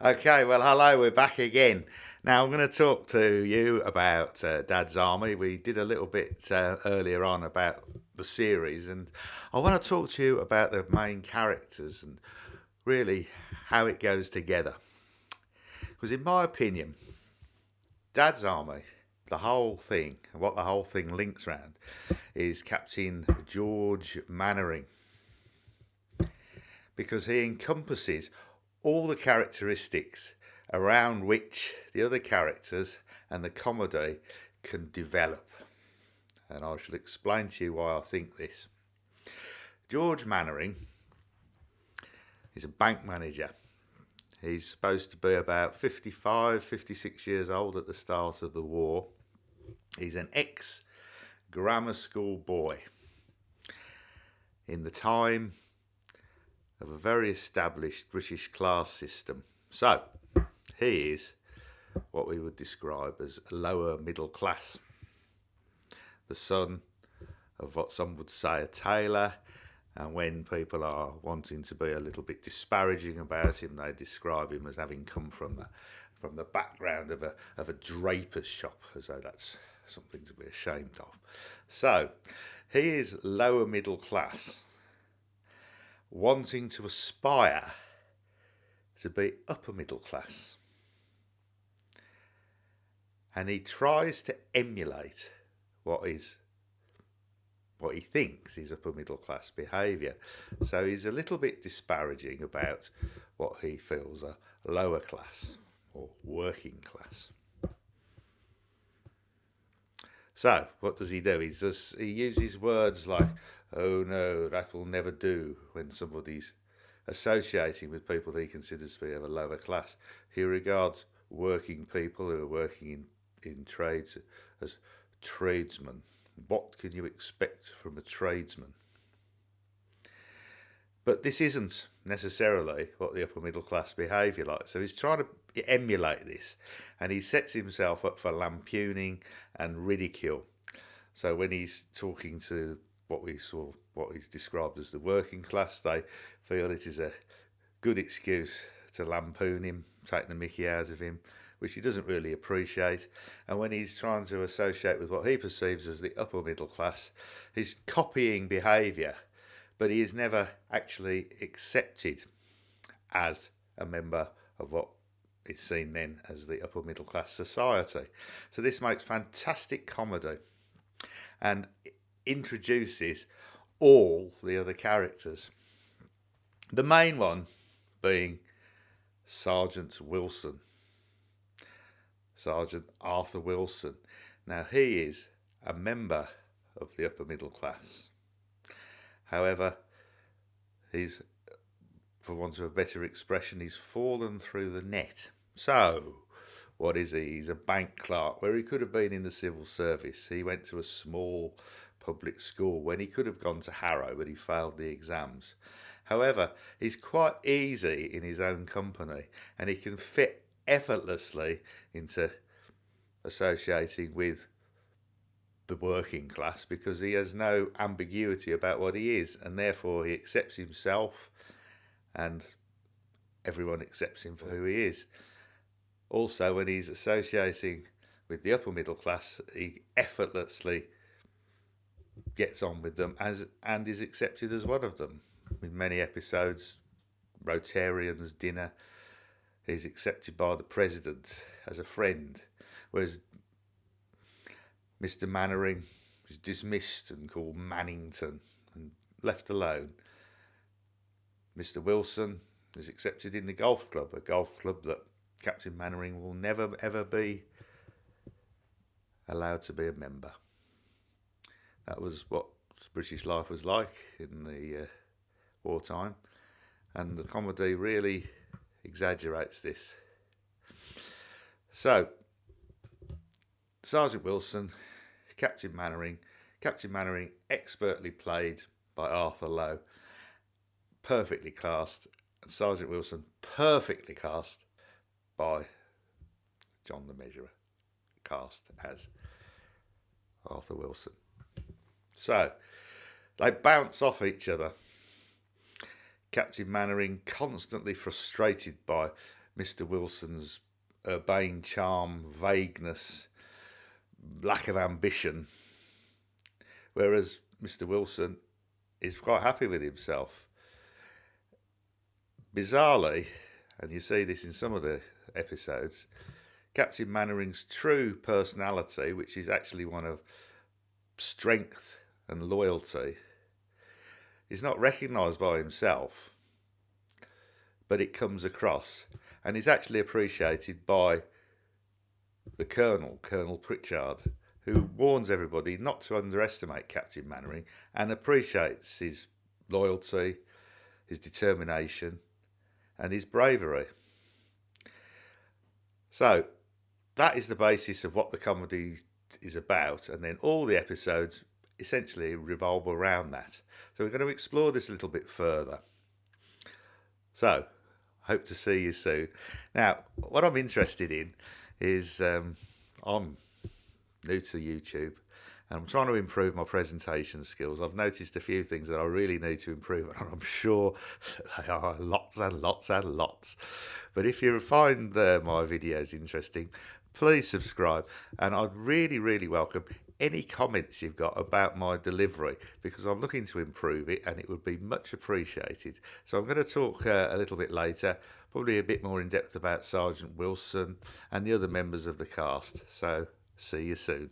Okay, well, hello, we're back again. Now, I'm going to talk to you about Dad's Army. We did a little bit earlier on about the series, and I want to talk to you about the main characters and really how it goes together. Because, in my opinion, Dad's Army, the whole thing, and what the whole thing links around, is Captain George Mannering, because he encompasses all the characteristics around which the other characters and the comedy can develop. And I shall explain to you why I think this. George Mannering is a bank manager. He's supposed to be about 55, 56 years old at the start of the war. He's an ex grammar school boy in the time of a very established British class system. So, he is what we would describe as lower middle class. The son of what some would say a tailor, and when people are wanting to be a little bit disparaging about him, they describe him as having come from the background of a draper's shop, as though that's something to be ashamed of. So, he is lower middle class, wanting to aspire to be upper middle class. And he tries to emulate what he thinks is upper middle class behaviour. So he's a little bit disparaging about what he feels are lower class or working class. So what does he do? He uses words like, "Oh no, that will never do," when somebody's associating with people that he considers to be of a lower class. He regards working people who are working in trades as tradesmen. What can you expect from a tradesman? But this isn't necessarily what the upper middle class behaviour like. So he's trying to emulate this, and he sets himself up for lampooning and ridicule. So when he's talking to what he's described as the working class, they feel it is a good excuse to lampoon him, take the mickey out of him, which he doesn't really appreciate. And when he's trying to associate with what he perceives as the upper middle class, he's copying behaviour, but he is never actually accepted as a member of what is seen then as the upper middle class society. So this makes fantastic comedy and introduces all the other characters. The main one being Sergeant Wilson, Sergeant Arthur Wilson. Now, he is a member of the upper middle class. However, he's, for want of a better expression, he's fallen through the net. So, what is he? He's a bank clerk, where he could have been in the civil service. He went to a small public school when he could have gone to Harrow, but he failed the exams. However, he's quite easy in his own company, and he can fit effortlessly into associating with the working class because he has no ambiguity about what he is, and therefore he accepts himself and everyone accepts him for who he is. Also, when he's associating with the upper middle class, he effortlessly gets on with them and is accepted as one of them. In many episodes, Rotarians dinner, he's accepted by the president as a friend, whereas Mr. Mannering is dismissed and called Mannington and left alone. Mr. Wilson is accepted in the golf club, a golf club that Captain Mannering will never ever be allowed to be a member. That was what British life was like in the wartime, and the comedy really exaggerates this. So, Sergeant Wilson, Captain Mannering, expertly played by Arthur Lowe, perfectly cast, and Sergeant Wilson perfectly cast by John the Measurer, cast as Arthur Wilson. So, they bounce off each other. Captain Mannering constantly frustrated by Mr. Wilson's urbane charm, vagueness, lack of ambition, whereas Mr. Wilson is quite happy with himself. Bizarrely, and you see this in some of the episodes, Captain Mainwaring's true personality, which is actually one of strength and loyalty, is not recognised by himself, but it comes across and is actually appreciated by the Colonel Pritchard, who warns everybody not to underestimate Captain Mainwaring and appreciates his loyalty, his determination, and his bravery. So that is the basis of what the comedy is about, and then all the episodes essentially revolve around that. So we're going to explore this a little bit further. So, hope to see you soon. Now, what I'm interested in is I'm new to YouTube and I'm trying to improve my presentation skills. I've noticed a few things that I really need to improve, and I'm sure they are lots and lots and lots. But if you find my videos interesting, please subscribe, and I'd really welcome any comments you've got about my delivery, because I'm looking to improve it and it would be much appreciated. So I'm going to talk a little bit later, probably a bit more in depth about Sergeant Wilson and the other members of the cast. So see you soon.